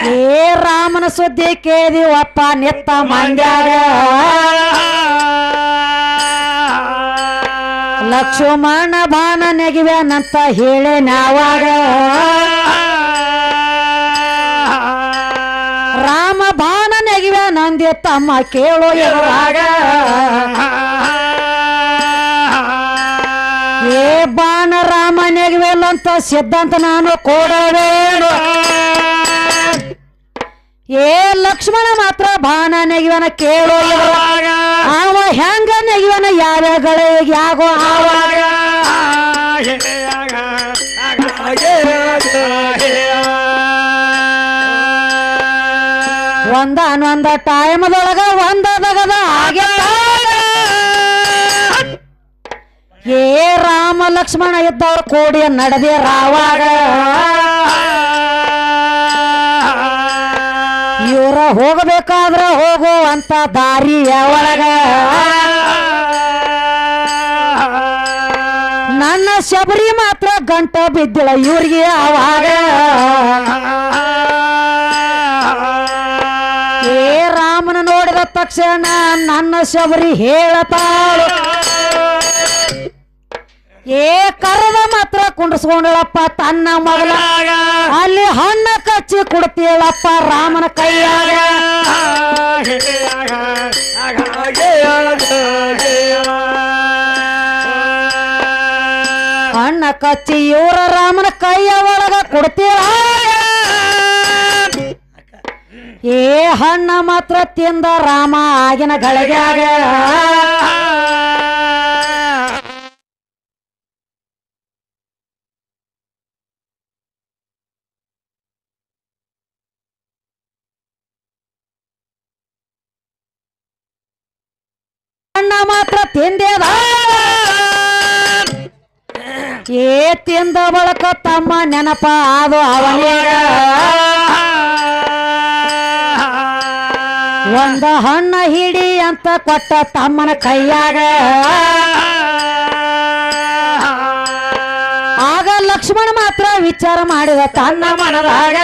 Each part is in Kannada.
ಏ ರಾಮನ ಸುದ್ದಿ ಕೇಳಿವಪ್ಪ ನಿತ್ತ ಮಂಡ್ಯಾಗ ಲಕ್ಷ್ಮಣ ಬಾಣ ನೆಗಿವ್ಯಾನಂತ ಹೇಳಿ ನಾವಾಗ ರಾಮ ಬಾಣ ನೆಗಿವ್ಯಾನಂದಿ ತಮ್ಮ ಕೇಳೋ ಎದುರಾಗ ಏ ಬಾಣ ರಾಮ ನೆಗಿವೆಲ್ಲಂತ ಸಿದ್ಧಾಂತ ನಾನು ಕೊಡಬೇಡ ಏ ಲಕ್ಷ್ಮಣ ಮಾತ್ರ ಬಾಣ ನೆಗಿವನ ಕೇಳೋ ಎದುರಾಗ ಅವ ಹೆಂಗ ನೆಗಿವನ ಯಾವ್ಯಾಗಳಿಗೆ ಆಗೋ ಆವಾಗ ಒಂದಾನೊಂದ ಟೈಮದೊಳಗ ಒಂದದಗದ ಹಾಗೆ ಏ ರಾಮ ಲಕ್ಷ್ಮಣ ಇದ್ದವ್ರು ಕೂಡಿ ನಡೆದೇ ರಾವಾಗ ಇವರ ಹೋಗಬೇಕಾದ್ರ ಹೋಗುವಂತ ದಾರಿಯ ಒಳಗ ನನ್ನ ಶಬರಿ ಮಾತ್ರ ಗಂಟ ಬಿದ್ದಿಳ ಇವ್ರಿಗೆ ಆವಾಗ ಏ ರಾಮನ ನೋಡಿದ ತಕ್ಷಣ ನನ್ನ ಶಬರಿ ಹೇಳತಾಳು ಏ ಕರದ ಮಾತ್ರ ಕುಂಡ್ರಸ್ಕೊಂಡಳಪ್ಪ ತನ್ನ ಮಗಳ ಅಲ್ಲಿ ಹಣ್ಣ ಕಚ್ಚಿ ಕೊಡ್ತೀಳಪ್ಪ ರಾಮನ ಕೈಯಾಗ ಹಣ್ಣ ಕಚ್ಚಿ ಇವರ ರಾಮನ ಕೈಯ ಒಳಗ ಕೊಡ್ತೀಳ ಏ ಹಣ್ಣ ಮಾತ್ರ ತಿಂದ ರಾಮ ಆಗಿನ ಗಳಿಗ್ಯಾಗ ಹಣ್ಣ ಮಾತ್ರ ತಿಂದೇದ ಏ ತಿಂದ ಬಳಕ ತಮ್ಮ ನೆನಪ ಅದು ಅವನಿಗ ಒಂದ ಹಣ್ಣ ಹಿಡಿ ಅಂತ ಕೊಟ್ಟ ತಮ್ಮನ ಕೈಯಾಗ ಆಗ ಲಕ್ಷ್ಮಣ ಮಾತ್ರ ವಿಚಾರ ಮಾಡಿದ ತನ್ನ ಮನದಾಗ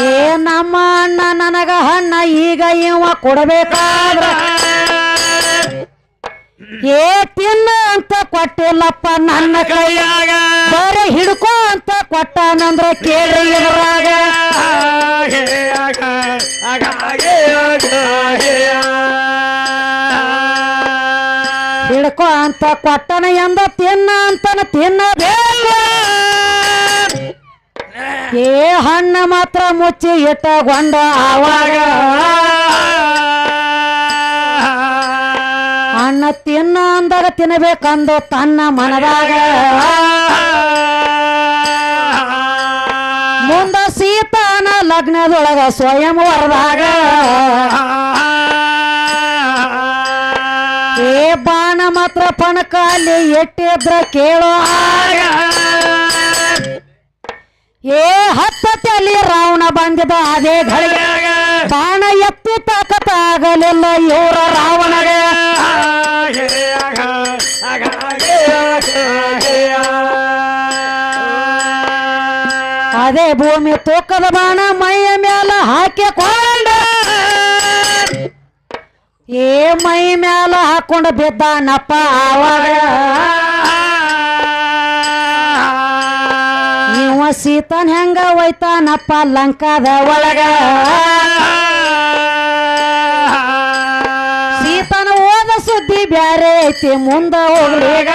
ಏ ನಮ್ಮ ಅಣ್ಣ ನನಗ ಹಣ್ಣ ಈಗ ಇವ ಕೊಡಬೇಕಾದ್ರ ಏ ತಿನ್ನ ಅಂತ ಕೊಟ್ಟಿಲ್ಲಪ್ಪ ನನ್ನ ಕೈಯಾಗ ಬರೀ ಹಿಡ್ಕೋ ಅಂತ ಕೊಟ್ಟನಂದ್ರ ಕೇಳಿ ಎದುರಾಗ ಹಿಡ್ಕೋ ಅಂತ ಕೊಟ್ಟನ ಎಂದ ತಿನ್ನ ಅಂತನ ತಿನ್ನಬೇಕು ಏ ಹಣ್ಣ ಮಾತ್ರ ಮುಚ್ಚಿ ಇಟ್ಟಗೊಂಡ ಆವಾಗ ಅಣ್ಣ ತಿನ್ನ ಅಂದಾಗ ತಿನ್ನಬೇಕಂದು ತನ್ನ ಮನದಾಗ ಮುಂದ ಸೀತಾನ ಲಗ್ನದೊಳಗ ಸ್ವಯಂ ವರದಾಗ ಏ ಬಾಣ ಮಾತ್ರ ಪಣಕಾಲಿ ಎಟ್ಟಿದ್ರ ಕೇಳೋ ಏ ಹತ್ತಲ್ಲಿ ರಾವಣ ಬಂದಿದ ಅದೇ ಘಳಿಯಾಗ ಬಾಣ ಎತ್ತಿ ತಾಕತ್ತಾಗಲಿಲ್ಲ ಇವರ ರಾವಣಗ ಅದೇ ಭೂಮಿ ತೂಕದ ಬಾಣ ಮೈಯ ಮ್ಯಾಲ ಹಾಕಿಕೊಂಡ ಏ ಮೈ ಮ್ಯಾಲ ಹಾಕೊಂಡು ಬಿದ್ದಾನಪ್ಪ ಆವಾಗ ಇವ ಸೀತನ್ ಹೆಂಗ ಒಯ್ತಾನಪ್ಪ ಲಂಕಾದ ಒಳಗ ಸೀತನ ಓದ ಸುದ್ದಿ ಬ್ಯಾರೆ ಐತಿ ಮುಂದ ಹೋಗ್ಲಿಗ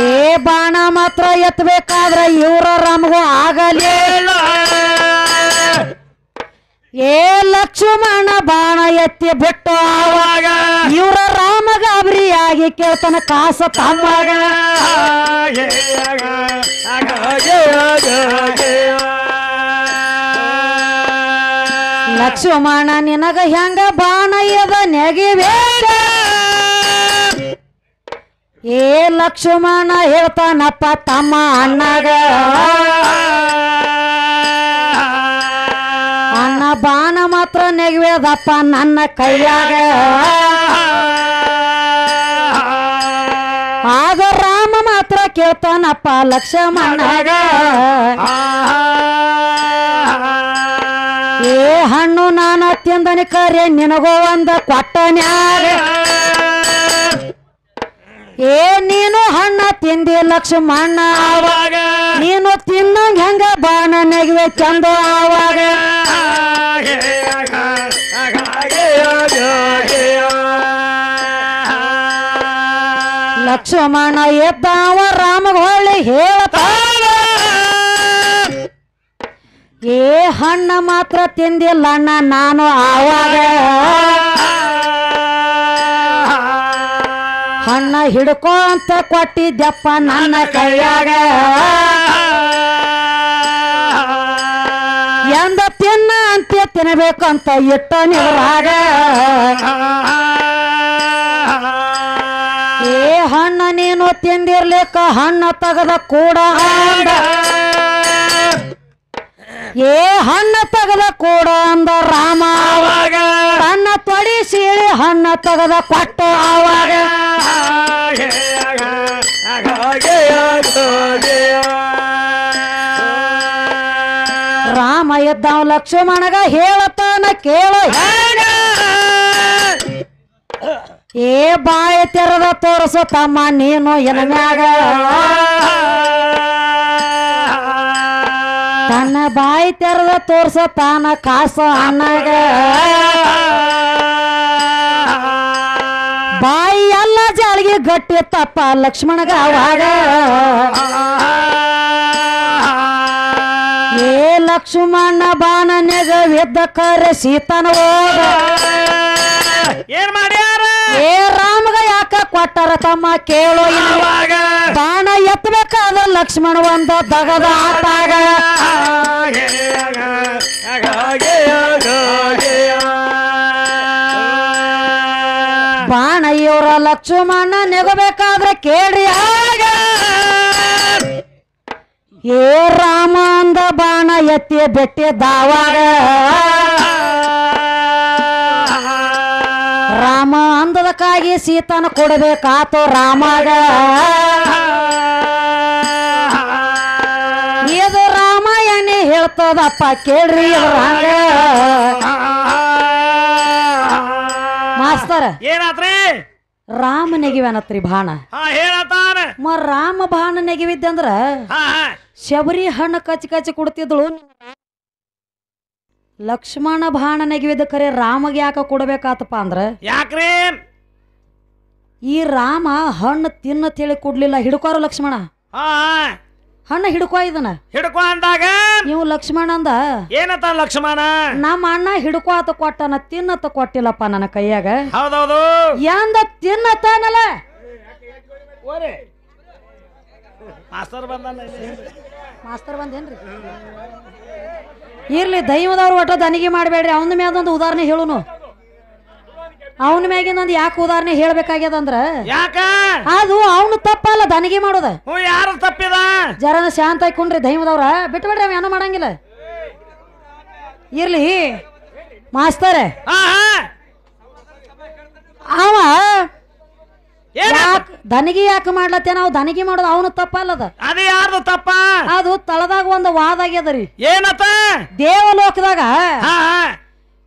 ಏ ಬಾಣ ಮಾತ್ರ ಎತ್ತಬೇಕಾದ್ರ ಇವ್ರ ರಾಮಗೂ ಆಗಲಿಲ್ಲ ಏ ಲಕ್ಷ್ಮಣ ಬಾಣ ಎತ್ತಿ ಬಿಟ್ಟು ಆವಾಗ ಇವ್ರ ರಾಮ ಗಾಬರಿಯಾಗಿ ಕೇಳ್ತಾನ ಕಾಸ ತಮ್ಮಾಗ ಲಕ್ಷ್ಮಣ ನಿನಗ ಹೆಂಗ ಬಾಣ ಎದ ನೆಗಿಬೇಡ ಏ ಲಕ್ಷ್ಮಣ ಹೇಳ್ತಾನಪ್ಪ ತಮ್ಮ ಅಣ್ಣಗ ಅಣ್ಣ ಬಾಣ ಮಾತ್ರ ನೆಗವೇದಪ್ಪ ನನ್ನ ಕೈಯಾಗ ಆಗ ರಾಮ ಕೇಳ್ತಾನಪ್ಪ ಲಕ್ಷ್ಮಣಗ ಏ ಹಣ್ಣು ನಾನ ತಿಂದನಿ ಕರೆ ನಿನಗೋ ಒಂದ ಕೊಟ್ಟನ್ಯಾಗ ಏ ನೀನು ಹಣ್ಣ ತಿಂದಿ ಲಕ್ಷ್ಮಣ ಆವಾಗ ನೀನು ತಿನ್ನಂಗ ಹೆಂಗ ಬಾಣ ನೆಗವೆ ಚಂದ ಆವಾಗ ಲಕ್ಷ್ಮಣ ಎದ್ದಾವ ರಾಮಗ ಹೊಳ್ಳಿ ಹೇಳ್ತಾನ ಏ ಹಣ್ಣ ಮಾತ್ರ ತಿಂದಿಲ್ಲ ಅಣ್ಣ ನಾನು ಆವಾಗ ಹಣ್ಣ ಹಿಡ್ಕೋ ಅಂತ ಕೊಟ್ಟಿದ್ದಪ್ಪ ನನ್ನ ಕೈಯಾಗ ಎಂದ ತಿನ್ನ ಅಂತ ತಿನ್ನಬೇಕಂತ ಇಟ್ಟ ನಿವರಾಗ ಏ ಹಣ್ಣ ನೀನು ತಿಂದಿರ್ಲಿಕ್ಕ ಹಣ್ಣ ತಗದ ಕೂಡ ಅಂದ ಏ ಹಣ್ಣ ತಗದ ಕೂಡ ಅಂದ ರಾಮ ತನ್ನ ತೊಡಿ ಸೀಳಿ ಹಣ್ಣ ತಗದ ಕೊಟ್ಟ ಆವಾಗ ರಾಮ ಎದ್ದಾವ ಲಕ್ಷ್ಮಣಗ ಹೇಳತಾನ ಕೇಳು ಏ ಬಾಯಿ ತೆರೆದ ತೋರಿಸು ತಮ್ಮ ನೀನು ಎನಮ್ಯಾಗ ತನ್ನ ಬಾಯಿ ತೆರೆದ ತೋರ್ಸ ತಾನ ಕಾಸ ಅಣ್ಣಗ ಬಾಯಿ ಎಲ್ಲ ಜಾಳಿಗೆ ಗಟ್ಟಿ ತಪ್ಪ ಲಕ್ಷ್ಮಣಗ ಅವಾಗ ಏ ಲಕ್ಷ್ಮಣ ಬಾಣ ನೆಗವಿದ್ದ ಕರೆ ಸೀತನ ಹೋದ ಏನ್ ಮಾಡ್ಯಾರ ಏ ರಾಮಗ ಯಾಕ ಕೊಟ್ಟಾರ ತಮ್ಮ ಕೇಳೋ ಇವಾಗ ಬಾಣ ಎತ್ತಬೇಕಾದ ಲಕ್ಷ್ಮಣ ಒಂದ ದಗದ ಆಟಾಗ ಬಾಣ ಇವರ ಲಕ್ಷ್ಮಣ ನೆಗಬೇಕಾದ್ರೆ ಕೇಳಿ ಆಗ ಏ ರಾಮ ಅಂದ ಬಾಣ ಎತ್ತಿ ಬೆಟ್ಟಿದ್ದಾವಾಗ ರಾಮ ಅಂದದಕ್ಕಾಗಿ ಸೀತನ ಕೊಡಬೇಕಾತು ರಾಮಗ ಇದು ರಾಮಾಯಣ ಹೇಳ್ತದಪ್ಪ ಕೇಳ್ರಿ ಇವ್ರಾಗ ಮಾಸ್ತರ ಏನಾತ್ರಿ ರಾಮ ನೆಗಿವನತ್ರಿ ಬಾಣ ಹೇಳತಾನ ರಾಮ ಬಾಣ ನೆಗಿವಿದ್ದಂದ್ರ ಶಬರಿ ಹಣ್ಣು ಕಚ್ಚಿ ಕಚ್ಚಿ ಕೊಡ್ತಿದ್ಳು ಲಕ್ಷ್ಮಣ ಬಾಣ ನೆಗಿವಿದ್ದ ಕರೆ ರಾಮಗೆ ಯಾಕ ಕೊಡ್ಬೇಕಾತಪ್ಪ ಅಂದ್ರ ಯಾಕ್ರಿ ಈ ರಾಮ ಹಣ್ಣು ತಿನ್ನ ತಿಳಿ ಕೊಡ್ಲಿಲ್ಲ ಹಿಡ್ಕೋರು ಲಕ್ಷ್ಮಣ ಹಣ್ಣು ಹಿಡ್ಕೋ ಇದನ್ನ ಹಿಡ್ಕೊ ಅಂದಾಗ ನೀವು ಲಕ್ಷ್ಮಣ ಅಂದ ಏನತ್ತ ಲಕ್ಷ್ಮಣ ನಮ್ಮ ಅಣ್ಣ ಹಿಡ್ಕೋ ಆತ ಕೊಟ್ಟನ ತಿನ್ನತ್ತ ಕೊಟ್ಟಿಲ್ಲಪ್ಪ ನನ್ನ ಕೈಯಾಗ ಹೌದೌದು ಯಾಂದ ತಿನ್ನತ್ತಾನಲ್ಲ ಮಾಸ್ತರ್ ಬಂದೇನ್ರಿ ಇರ್ಲಿ ದೈವದವ್ರು ಒಟ್ಟ ದನಿಗೆ ಮಾಡಬೇಡ್ರಿ ಅವನ ಮ್ಯಾದೊಂದು ಉದಾಹರಣೆ ಹೇಳುನು ಅವನ ಮ್ಯಾಗಿಂದೊಂದು ಯಾಕೆ ಉದಾಹರಣೆ ಹೇಳ್ಬೇಕಾಗ್ಯದಂದ್ರ ಯಾಕ ಅದು ಅವನು ತಪ್ಪಲ್ಲ ದನಿಗೆ ಮಾಡೋದ ಯಾರು ತಪ್ಪಿದ ಜರನ ಶಾಂತ ಆಯ್ಕೊಂಡ್ರಿ ದೈವದವ್ರ ಬಿಟ್ಬಿಡ್ರಿ ಅವ ಏನೋ ಮಾಡಂಗಿಲ್ಲ ಇರ್ಲಿ ಮಾಸ್ತರ್ ಅವ ದನಿಗೆ ಯಾಕೆ ಮಾಡ್ಲತ್ತೇ ನಾವು ದನಿಗೆ ಮಾಡೋದು ಅವನು ತಪ್ಪಲ್ಲದ ಅದೇ ಯಾರ್ದು ತಪ್ಪ ಅದು ತಳದಾಗ ಒಂದು ವಾದ ಆಗ್ಯದರಿ ಏನತ್ತ ದೇವಲೋಕದಾಗ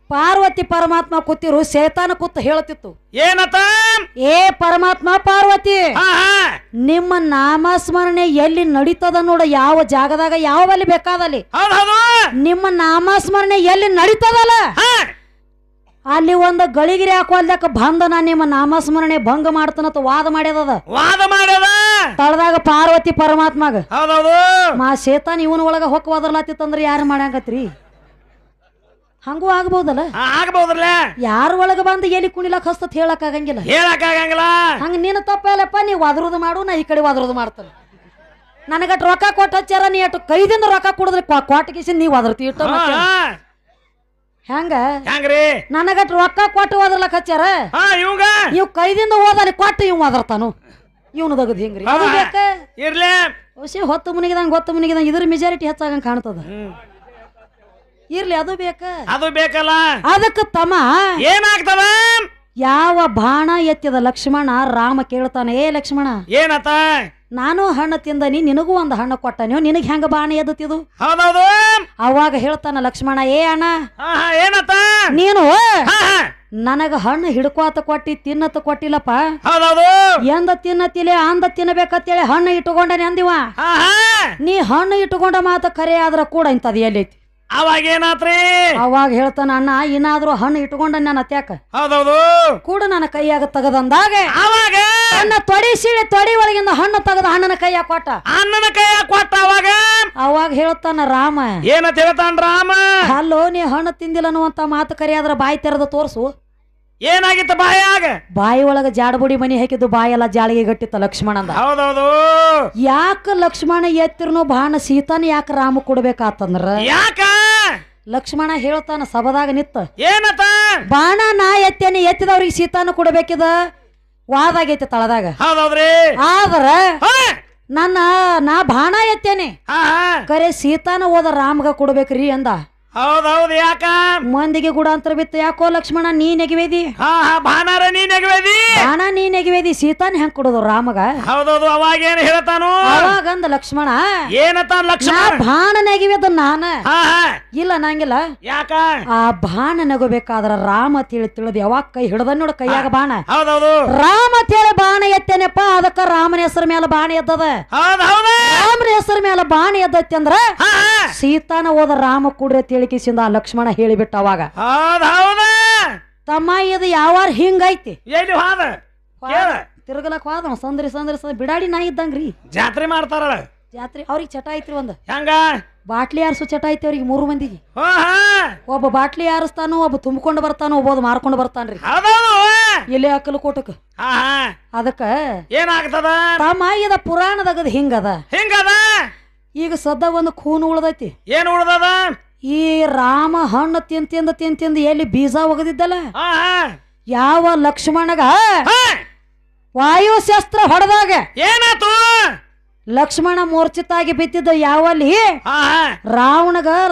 ಪಾರ್ವತಿ ಪರಮಾತ್ಮ ಕೂತಿರು ಶೇತಾನ ಕೂತ್ ಹೇಳ್ತಿತ್ತು ಏನತ್ತ ಏ ಪರಮಾತ್ಮ ಪಾರ್ವತಿ ನಿಮ್ಮ ನಾಮಸ್ಮರಣೆ ಎಲ್ಲಿ ನಡೀತದ ನೋಡ ಯಾವ ಜಾಗದಾಗ ಯಾವ ಬಲಿ ಬೇಕಾದಲ್ಲಿ ನಿಮ್ಮ ನಾಮಸ್ಮರಣೆ ಎಲ್ಲಿ ನಡೀತದಲ್ಲ ಅಲ್ಲಿ ಒಂದು ಗಳಿಗಿರಿ ಹಾಕೋಲ್ದಕ್ಕ ಬಂದನ ನಿಮ್ಮ ನಾಮಸ್ಮರಣೆ ಭಂಗ ಮಾಡ್ತಾನಂತ ವಾದ ಮಾಡ್ಯದ ತಳದಾಗ ಪಾರ್ವತಿ ಪರಮಾತ್ಮಗ ಮಾ ಶೇತಾನ್ ಇವನ ಒಳಗ ಹೊಕ್ಕ ಒದರ್ಲಾತಿತ್ತಂದ್ರ ಯಾರು ಮಾಡಂಗತ್ರಿ ಹಂಗೂ ಆಗ್ಬಹುದಲ್ಲ ಆಗಬಹುದಲ್ಲ ಯಾರ ಒಳಗ ಬಂದು ಎಲ್ಲಿ ಕುಣಿಲಕ್ ಹಸ್ತತ್ ಹೇಳಕ್ ಆಗಂಗಿಲ್ಲ ಹಂಗ ನೀನು ತಪ್ಪಲ್ಲಪ್ಪ ನೀವ್ ಒದರುದು ಮಾಡು ನಾ ಈ ಕಡೆ ಒದರುದು ಮಾಡ್ತಾನೆ ನನಗಟ್ ರೊಕ್ಕ ಕೊಟ್ಟ ಹಚ್ಚಾರ ನೀ ಅಟ್ಟು ಕೈದಿಂದ ರೊಕ್ಕ ಕೊಡಿದ್ರೆ ಕೊಟ್ಟಗಿಸಿ ನೀವ್ ಒದರ್ತಿ ಇಟ್ಟು ಹೆಂಗ ಹೆಂಗ್ರಿ ನನಗಟ್ ರೊಕ್ಕ ಕೊಟ್ಟು ಓದರ್ಲಕ್ ಹಚ್ಚಾರ ಇವ್ ಕೈದಿಂದ ಓದಾನೆ ಕೊಟ್ಟು ಇವ್ ಓದರ್ತಾನು ಇವನು ದಗದ್ ಹಿಂಗ್ರಿ ಅದು ಬೇಕ ಇರ್ಲಿ ಹೊತ್ತು ಮುನಿಗಿದಂಗ ಹೊತ್ತು ಮುನಿಗಿದಂಗ ಇದ್ರ ಮೆಜಾರಿಟಿ ಹೆಚ್ಚಾಗಂಗ್ ಕಾಣ್ತದ ಇರ್ಲಿ ಅದು ಬೇಕ ಅದು ಬೇಕಲ್ಲ ಅದಕ್ಕೆ ತಮ್ಮ ಏನಾಗ್ತದ ಯಾವ ಬಾಣ ಎತ್ತಿದ ಲಕ್ಷ್ಮಣ ರಾಮ ಕೇಳ್ತಾನೆ ಏ ಲಕ್ಷ್ಮಣ ಏನತ್ತ ನಾನು ಹಣ್ಣು ತಿಂದನಿ ನಿನಗೂ ಒಂದು ಹಣ್ಣು ಕೊಟ್ಟನೋ ನಿನಗೆ ಹೆಂಗ ಬಾಣಿ ಎದ್ದತಿದು ಹೌದೌದು ಅವಾಗ ಹೇಳ್ತಾನ ಲಕ್ಷ್ಮಣ ಏ ಅಣ್ಣ ಏನತ್ತ ನೀನು ನನಗ ಹಣ್ಣು ಹಿಡ್ಕೋತ ಕೊಟ್ಟಿ ತಿನ್ನತ ಕೊಟ್ಟಿಲ್ಲಪ್ಪ ಹೌದೌದು ಎಂದ ತಿನ್ನತಿಲೆ ಅಂದ ತಿನ್ನಬೇಕಂತೇಳಿ ಹಣ್ಣು ಇಟ್ಟುಕೊಂಡನೆ ಅಂದಿವ ನೀ ಹಣ್ಣು ಇಟ್ಟುಕೊಂಡ ಮಾತ ಕರೆ ಆದ್ರ ಕೂಡ ಇಂತದ ಎಲ್ಲೈತಿ ಅವಾಗ ಏನಾತ್ರಿ ಅವಾಗ ಹೇಳ್ತಾನ ಅಣ್ಣ ಇನ್ನಾದ್ರೂ ಹಣ್ಣು ಇಟ್ಕೊಂಡ ನನ್ನ ಅತ್ಯಾಕ ಹೌದೌದು ಕೂಡ ನನ್ನ ಕೈಯಾಗ ತಗದಂದಾಗ ಅವಾಗ ನನ್ನ ತೊಡಿ ಸೀಳೆ ತೊಡಿ ಒಳಗಿಂದ ಹಣ್ಣು ತಗದ ಅಣ್ಣನ ಕೈಯಾಗ ಕೊಟ್ಟ ಅಣ್ಣನ ಕೈಯಾಗ ಕೊಟ್ಟ ಅವಾಗ ಹೇಳ್ತಾನ ರಾಮ ಏನಂತ ಹೇಳ್ತಾನ ರಾಮ ಅಲ್ಲೋ ನೀ ಹಣ್ಣು ತಿಂದಿಲ್ಲ ಅನ್ನುವಂತ ಮಾತು ಕರೆ ಆದ್ರ ಬಾಯಿ ತೆರೆದು ತೋರ್ಸು ಏನಾಗಿತ್ತು ಬಾಯಾಗ ಬಾಯಿ ಒಳಗ ಜಾಡಬುಡಿ ಮನಿ ಹಾಕಿದ್ದು ಬಾಯೆಲ್ಲ ಜಾಳಿಗೆ ಗಟ್ಟಿತ್ತ ಲಕ್ಷ್ಮಣಂದ ಹೌದೌದು ಯಾಕ ಲಕ್ಷ್ಮಣ ಎತ್ತಿರ್ನು ಬಾಣ ಸೀತಾನ ಯಾಕ ರಾಮ ಕೊಡ್ಬೇಕಾತಂದ್ರ ಯಾಕ ಲಕ್ಷ್ಮಣ ಹೇಳ್ತಾನ ಸಭದಾಗ ನಿತ್ತ ಏನತ್ತ ಬಾಣ ನಾ ಎತ್ತೇನೆ ಎತ್ತಿದವ್ರಿಗೆ ಸೀತಾನ ಕೊಡ್ಬೇಕಿದ ವಾದಾಗೈತಿ ತಳದಾಗ ಹೌದೌದ್ರಿ ಆದ್ರ ನಾ ಬಾಣ ಎತ್ತೇನೆ ಕರೆ ಸೀತಾನ ಹೋದ ರಾಮ್ಗ ಕೊಡ್ಬೇಕ್ರಿ ಅಂದ ಹೌದೌದು ಯಾಕ ಮಂದಿಗೆ ಗುಡಾಂತರ ಬಿತ್ತು ಯಾಕೋ ಲಕ್ಷ್ಮಣ ನೀ ನೆಗವೇದಿ ಬಾಣಾರ ನೀ ನೆಗವೇದಿ ಬಾಣ ನೀ ನೆಗವೇದಿ ಸೀತಾನ ಹೆಂಗ್ ಕೊಡೋದು ರಾಮಗ ಹೌದೌದು ಅವಾಗ ಏನ್ ಹೇಳ್ತಾನು ಅವಾಗಂದ ಲಕ್ಷ್ಮಣ ಏನತ್ತ ಲಕ್ಷ್ಮಣ ಬಾಣ ನೆಗವೇದ ನಾನ ಇಲ್ಲ ನಂಗಿಲ್ಲ ಯಾಕ ಆ ಬಾಣ ನಗೋಬೇಕಾದ್ರ ರಾಮ ತಿಳಿದ್ ಯಾವಾಗ ಕೈ ಹಿಡ್ದ ನೋಡ ಕೈಯಾಗ ಬಾಣ ಹೌದೌದು ರಾಮ ತೇಳಿ ಬಾಣ ಎತ್ತೇನಪ್ಪ ಅದಕ್ಕ ರಾಮನ ಹೆಸರ ಮೇಲೆ ಬಾಣ ಎದ್ದದ ರಾಮನ ಹೆಸರ ಮೇಲೆ ಬಾಣ ಎದ್ದತಿ ಅಂದ್ರ ಸೀತಾನ ಹೋದ ರಾಮ ಕೂಡ್ರೆ ತಿಳಿಕಿಸಿಂದ ಲಕ್ಷ್ಮಣ ಹೇಳಿಬಿಟ್ಟ ಅವಾಗ ತಮ್ಮ ಇದು ಯಾವಾರ ಹಿಂಗೈತಿ ತಿರುಗಲಕ್ ಹೋದ ಸಂದ್ರಿ ಬಿಡಾಡಿ ನಾ ಇದ್ದಂಗ್ರಿ ಜಾತ್ರೆ ಮಾಡ್ತಾರ ಜಾತ್ರೆ ಅವ್ರಿಗೆ ಚಟ ಐತ್ರಿ ಒಂದ್ ಹೆಂಗ ಬಾಟ್ಲಿ ಆರಿಸು ಚಟ ಐತಿ ಅವ್ರಿಗೆ 3 ಮಂದಿಗೆ ಒಬ್ಬ ಬಾಟ್ಲಿ ಆರಿಸ್ತಾನು ಒಬ್ಬ ತುಂಬಿಕೊಂಡು ಬರ್ತಾನು ಒಬ್ಬ ಮಾರ್ಕೊಂಡು ಬರ್ತಾನ್ರಿ ಎಲೆ ಹಾಕಲು ಕೋಟಕ್ ಅದಕ್ಕ ಏನಾಗ್ತದ ತಮ್ಮ ಇದ ಪುರಾಣದಾಗದ ಹಿಂಗದ ಈಗ ಸದ್ದ ಒಂದು ಖೂನ್ ಉಳ್ದೈತಿ ಏನ್ ಉಳ್ದದ ಈ ರಾಮ ಹಣ್ಣು ತಿಂದ ಎಲ್ಲಿ ಬೀಜ ಒಗದಿದ್ದಲ್ಲ ಯಾವ ಲಕ್ಷ್ಮಣಗ ವಾಯುಶಸ್ತ್ರ ಹೊಡೆದಾಗ ಏನಾತು ಲಕ್ಷ್ಮಣ ಮೂರ್ಛಿತಾಗಿ ಬಿದ್ದಿದ್ದ ಯಾವಲ್ಲಿ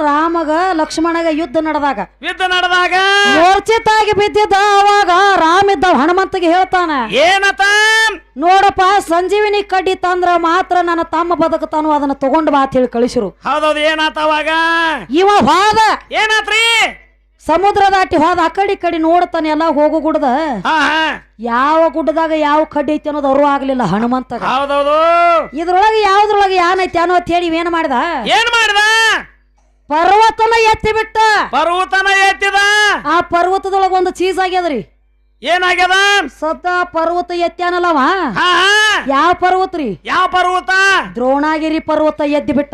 ರಾಮಗ ಲಕ್ಷ್ಮಣಗ ಯುದ್ಧ ನಡೆದಾಗ ಮೂರ್ಛಿತಾಗಿ ಬಿದ್ದಿದ್ದ ಅವಾಗ ರಾಮಿದ್ದ ಹನುಮಂತಗೆ ಹೇಳ್ತಾನ ಏನತ ನೋಡಪ್ಪ ಸಂಜೀವಿನಿ ಕಡ್ಡಿ ತಂದ್ರ ಮಾತ್ರ ನನ್ನ ತಮ್ಮ ಬದುಕತಾನು ಅದನ್ನ ತಗೊಂಡ್ ಬಾ ಅಂತ ಹೇಳಿ ಕಳಿಸಿರು ಹೌದೌದು ಏನಾತ ಅವಾಗ ಇವ ಹೋದ ಏನಾತ್ರಿ ಸಮುದ್ರ ದಾಟಿ ಹೋದ ಆ ಕಡೆ ನೋಡ್ತಾನೆ ಎಲ್ಲ ಹೋಗು ಗುಡ್ದ ಯಾವ ಗುಡ್ಡದಾಗ ಯಾವ ಕಡ್ಡಿ ಐತಿ ಅನ್ನೋದು ಅವರು ಆಗ್ಲಿಲ್ಲ ಹನುಮಂತ ಹೌದೌದು ಇದ್ರೊಳಗೆ ಯಾವ್ದ್ರೊಳಗೆ ಏನೈತಿ ಅನ್ನೋ ಹೇಳಿ ಏನ್ ಮಾಡಿದ ಪರ್ವತನ ಎತ್ತಿ ಬಿಟ್ಟ ಪರ್ವತನ ಎತ್ತಿದ ಆ ಪರ್ವತದೊಳಗ ಒಂದು ಚೀಸ್ ಆಗ್ಯದ್ರಿ ಏನಾಗ್ಯದ ಸದ್ದ ಪರ್ವತ ಎತ್ಯಾನಲ್ಲವ ಯಾವ ಪರ್ವತ ರೀ ಯಾವ ಪರ್ವತ ದ್ರೋಣಾಗಿರಿ ಪರ್ವತ ಎದ್ದಿ ಬಿಟ್ಟ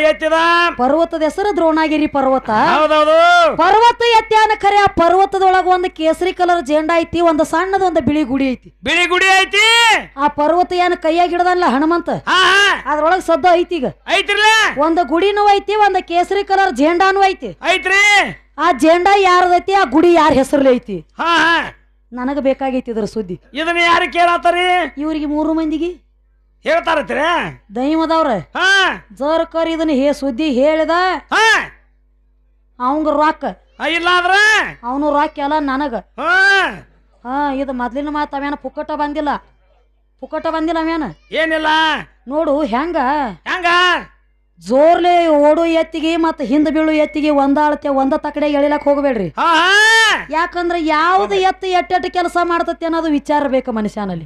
ಎತ್ತಿದ ಪರ್ವತದ ಹೆಸರು ದ್ರೋಣಾಗಿರಿ ಪರ್ವತ ಹೌದೌದು ಪರ್ವತ ಎತ್ಯಾನ ಖರೆ ಆ ಪರ್ವತದೊಳಗ ಒಂದು ಕೇಸರಿ ಕಲರ್ ಜೆಂಡಾ ಐತಿ ಒಂದು ಸಣ್ಣದ ಒಂದು ಬಿಳಿ ಗುಡಿ ಐತಿ ಆ ಪರ್ವತ ಏನ್ ಕೈಯಾಗ ಹಿಡದಲ್ಲ ಹನುಮಂತ ಅದ್ರೊಳಗ ಸದ್ದ ಐತಿ ಈಗ ಒಂದು ಗುಡಿನೂ ಐತಿ ಒಂದು ಕೇಸರಿ ಕಲರ್ ಜೆಂಡಾನು ಐತಿ ಆ ಜೆಂಡಾ ಯಾರದೈತಿ ಆ ಗುಡಿ ಯಾರ ಹೆಸರಲ್ಲಿ ಐತಿ ನನಗ ಬೇಕಾಗೈತಿ ಇದ್ರ ಸುದ್ದಿ ಇದನ್ನ ಯಾರು ಕೇಳತ್ತಾರಿ ಇವ್ರಿಗೆ 3 ಮಂದಿಗೆ ಹೇಳ್ತಾರತ್ತೀರ ದೈವದವ್ರ ಜರ್ಕರ್ ಇದನ್ನ ಸುದ್ದಿ ಹೇಳಿದ ಅವಂಗ ರೊಕ್ಕ ಇಲ್ಲ ಆದ್ರ ಅವನು ರೊಕ್ಕ ಎಲ್ಲ ನನಗ ಇದು ಮೊದ್ಲಿನ ಮಾತ ಅವೇನ ಪುಕ್ಕಟ ಬಂದಿಲ್ಲ ಅವೇನ ಏನಿಲ್ಲ ನೋಡು ಹೆಂಗ ಜೋರ್ಲೆ ಓಡು ಎತ್ತಿಗೆ ಮತ್ತ ಹಿಂದ ಬೀಳು ಎತ್ತಿಗೆ ಒಂದ ತಕಡೆ ಎಳಿಲಕ್ ಹೋಗಬೇಡ್ರಿ ಯಾಕಂದ್ರ ಯಾವ್ದು ಎಟ್ಟು ಕೆಲಸ ಮಾಡ್ತತಿ ಅನ್ನೋದು ವಿಚಾರ ಬೇಕು ಮನುಷ್ಯನಲ್ಲಿ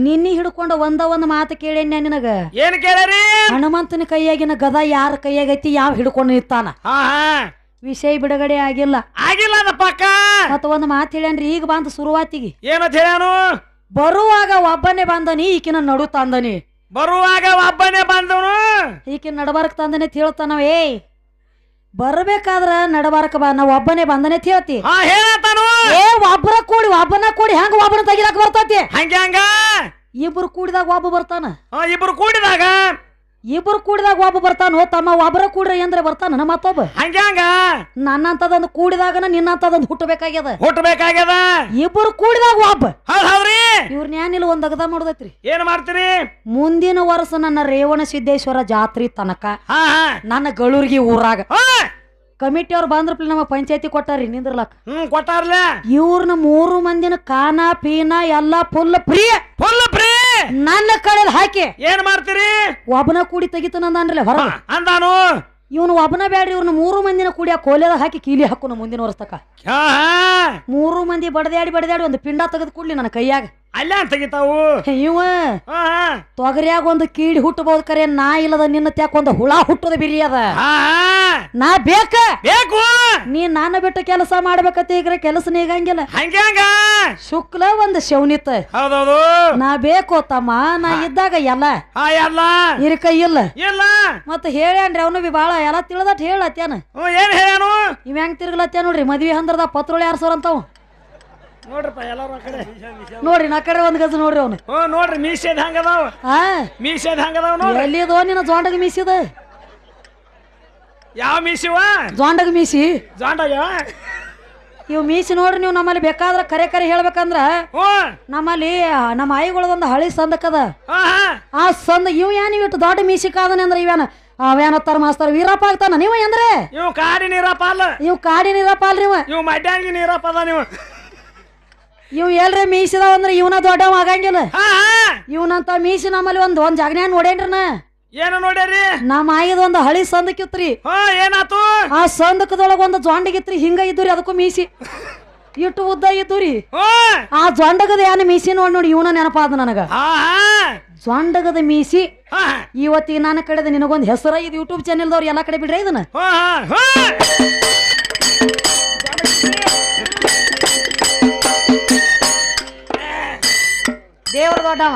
ನಿನ್ನಿ ಹಿಡ್ಕೊಂಡ ಒಂದ್ ಮಾತು ಕೇಳೇನ್ಯ ನಿನಗ ಏನ್ ಕೇಳ್ರಿ ಹನುಮಂತನ ಕೈಯಾಗಿನ ಗದ ಯಾರ ಕೈಯಾಗೈತಿ ಯಾವ ಹಿಡ್ಕೊಂಡು ನಿಂತಾನ ವಿಷಯ ಬಿಡುಗಡೆ ಆಗಿಲ್ಲ ಮತ್ತ ಒಂದ್ ಮಾತು ಹೇಳ್ಯಾನ್ರಿ ಈಗ ಬಂದ ಶುರುವಾತಿಗೆ ಏನಂತ ಹೇಳ್ಯಾನು ಬರುವಾಗ ಒಬ್ಬನೇ ಬಂದನಿ ಈಕಿನ ನಡು ತಂದನಿ ಬರುವಾಗ ಒಬ್ಬನೇ ಬಂದವನು ಈಕಿನ ನಡಬಾರಕ್ ತಂದನೆ ಹೇಳ್ತಾನವ ಬರ್ಬೇಕಾದ್ರ ನಡಬಾರಕ ಬಾ ನಾವ್ ಒಬ್ಬನೇ ಬಂದನೆ ಹೇಳ್ತಿ ಒಬ್ಬನ ಕೂಡಿ ಹೆಂಗ ಒಬ್ಬನ ತೆಗಿಲಾಕ ಬರ್ತತಿ ಹಂಗ ಇಬ್ರು ಕೂಡಿದಾಗ ಒಬ್ಬ ಬರ್ತಾನ ಇಬ್ರು ಕೂಡಿದಾಗ ಒಬ್ಬ ಬರ್ತಾನ ತಮ್ಮ ಒಬ್ಬರ ಕೂಡ್ರಿ ಅಂದ್ರೆ ಬರ್ತಾನ ಮತ್ತೊಬ್ಬ ಹಂಗ ನನ್ನಂತದೊಂದು ಕೂಡಿದಾಗನ ನಿನ್ನಂತದೊಂದು ಹುಟ್ಟಬೇಕಾಗ್ಯದ ಇಬ್ರು ಕೂಡಿದಾಗ ಒಬ್ಬ ಹೌದ್ರಿ ಇವ್ರನ್ನ ಏನಿಲ್ಲ ಒಂದ್ ಅಗದ ಮಾಡ್ದೈತ್ರಿ ಏನ್ ಮಾಡ್ತೀರಿ ಮುಂದಿನ ವರ್ಷ ನನ್ನ ರೇವಣ ಸಿದ್ದೇಶ್ವರ ಜಾತ್ರಿ ತನಕ ನನ್ನ ಗಳೂರ್ಗಿ ಊರಾಗ ಕಮಿಟಿ ಅವ್ರು ಬಂದ್ರ ನಮ್ಮ ಪಂಚಾಯತಿ ಕೊಟ್ಟಾರಿ ನಿಂದ್ರಲಕ್ ಕೊಟ್ಟಾರ್ಲ ಇವ್ರನ್ನ 3 ಮಂದಿನ ಕಾನ ಪೀನ ಎಲ್ಲಾ ಫುಲ್ ಫ್ರೀ ನನ್ನ ಕಡೆಯಲ್ಲಿ ಹಾಕಿ ಏನ್ ಮಾಡ್ತೀರಿ ಒಬ್ಬನ ಕೂಡಿ ತೆಗಿತಾನಂದ್ರಲ್ಲ ಹೊರ ಅಂದಾನು ಇವನು ಒಬ್ಬನ ಬ್ಯಾಡ್ರಿ ಇವ್ರನ್ನ 3 ಮಂದಿನ ಕೂಡಿ ಆ ಕೋಲೆದ ಹಾಕಿ ಕೀಲಿ ಹಾಕೋಣ ಮುಂದಿನ ವರ್ಷ ತಕ 3 ಮಂದಿ ಬಡದಾಡಿ ಒಂದು ಪಿಂಡ ತೆಗೆದು ಕೊಡ್ಲಿ ನನ್ನ ಕೈಯಾಗ ಅಲ್ಲ ತೆಗಿತಾವು ಇವ ತೊಗರಿಯಾಗ ಒಂದು ಕೀಡಿ ಹುಟ್ಟಬಹುದು ಕರೆ ನಾ ಇಲ್ಲದ ನಿನ್ನ ತ್ಯಾಕ ಒಂದು ಹುಳ ಹುಟ್ಟದ ಬಿರಿ ಅದ ನಾ ಬೇಕು ನೀ ನಾನು ಬಿಟ್ಟು ಕೆಲಸ ಮಾಡ್ಬೇಕತ್ತ ಈಗ ಕೆಲಸ ನೀಗಂಗಿಲ್ಲ ಹಂಗ ಶುಕ್ಲ ಒಂದು ಶೌನಿತ ಹೌದೌದು ನಾ ಬೇಕು ತಮ್ಮ ನಾ ಇದ್ದಾಗ ಎಲ್ಲ ಇರ್ಕ ಇಲ್ಲ ಮತ್ತ ಹೇಳ್ಯಾನ್ರಿ ಅವನು ಬಿ ಬಾಳ ಎಲ್ಲ ತಿಳಿದಟ್ ಹೇಳತ್ತೇನ ಏನ್ ಹೇಳನು ಇವ್ ಹೆಂಗ್ ತಿರ್ಗಲತ್ತೇನ ನೋಡ್ರಿ ಮದ್ವಿ ಹಂದ್ರದ ಪತ್ರೋಳಿ ಯಾರ್ಸೋರ್ ಅಂತಾವ ನೋಡ್ರಪ್ಪ ಎಲ್ಲಾರು ಆ ಕಡೆ ನೋಡ್ರಿ ನಾ ಕಡೆ ಒಂದ್ ಗಜ ನೋಡ್ರಿ ಅವನು ನೋಡ್ರಿ ಮೀಸೆದ್ ಹಂಗದಾವ ಮೀಸೆದ್ ಹಂಗದಾವ ನೋಡ್ರಿ ಎಲ್ಲಿದೋ ನಿನ್ನ ಜೋಂಡಗ ಮೀಸಿದ ಯಾವ ಮೀಸಿವ ಜೋಂಡಗ ಮೀಸಿ ಜಾಂಡಾಗ ಇವ್ ಮೀಸಿ ನೋಡ್ರಿ ನೀವು ನಮ್ಮಲ್ಲಿ ಬೇಕಾದ್ರ ಕರೆ ಹೇಳ್ಬೇಕಂದ್ರ ನಮ್ಮಲ್ಲಿ ನಮ್ಮ ಆಯಿಗಳದೊಂದು ಹಳಿ ಸಂದಕದ ಆ ಸಂದ ಇವ್ ಏನ್ ಇಟ್ಟು ದೊಡ್ಡ ಮೀಸಿ ಕಾದನೆ ಅಂದ್ರ ಇವೇನ ಅವೇನತ್ತಾರ ಮಾಸ್ತರ ವೀರಪ್ಪ ಆಗ್ತಾನ ನೀವ ಅಂದ್ರೆ ಇವ್ ಕಾಡಿ ನೀರಪ್ಪ ಅಲ್ಲ ಇವ್ ಕಾಡಿ ನೀರಪ್ಪ ಅಲ್ರಿ ಇವ್ ಮಡ್ಯಾಂಗಿ ನೀರಪ್ಪ ಅದ ನೀವು ಇವ್ ಎಲ್ರಿ ಮೀಸಿದಾವ ಅಂದ್ರ ಇವನ ದೊಡ್ಡವ ಆಗಂಗಿಲ್ಲ ಇವನಂತ ಮೀಸಿ ನಮ್ಮಲ್ಲಿ ಒಂದ್ ಜಾಗನ್ಯಾಗ ನೋಡೇನ್ರಿ ನಾ ಏನು ನೋಡ್ಯಾರಿ ನಮ್ಮ ಆಯಿದ ಒಂದು ಹಳಿ ಸಂದಕಿತ್ರಿ ಏನಾತು ಆ ಸಂದಕದೊಳಗ ಒಂದು ಜೊಂಡಗಿತ್ರಿ ಹಿಂಗ ಇದ್ದುರಿ ಅದಕ್ಕೂ ಮೀಸಿ ಇಟ್ಟು ಉದ್ದ ಇದ್ದುರಿ ಆ ಜೊಂಡಗದ ಏನ ಮೀಸಿ ನೋಡಿ ಇವನ ನೆನಪಾದ ನನಗ ಜೊಂಡಗದ ಮೀಸಿ ಇವತ್ತಿಗೆ ನನ್ನ ಕಡೆದ ನಿನಗೊಂದು ಹೆಸರ ಇದು ಯೂಟ್ಯೂಬ್ ಚಾನೆಲ್ದವ್ರು ಎಲ್ಲಾ ಕಡೆ ಬಿಡ್ರಿ ಇದನ್ನ ದೇವ್ರ ದೊಡ್ಡವ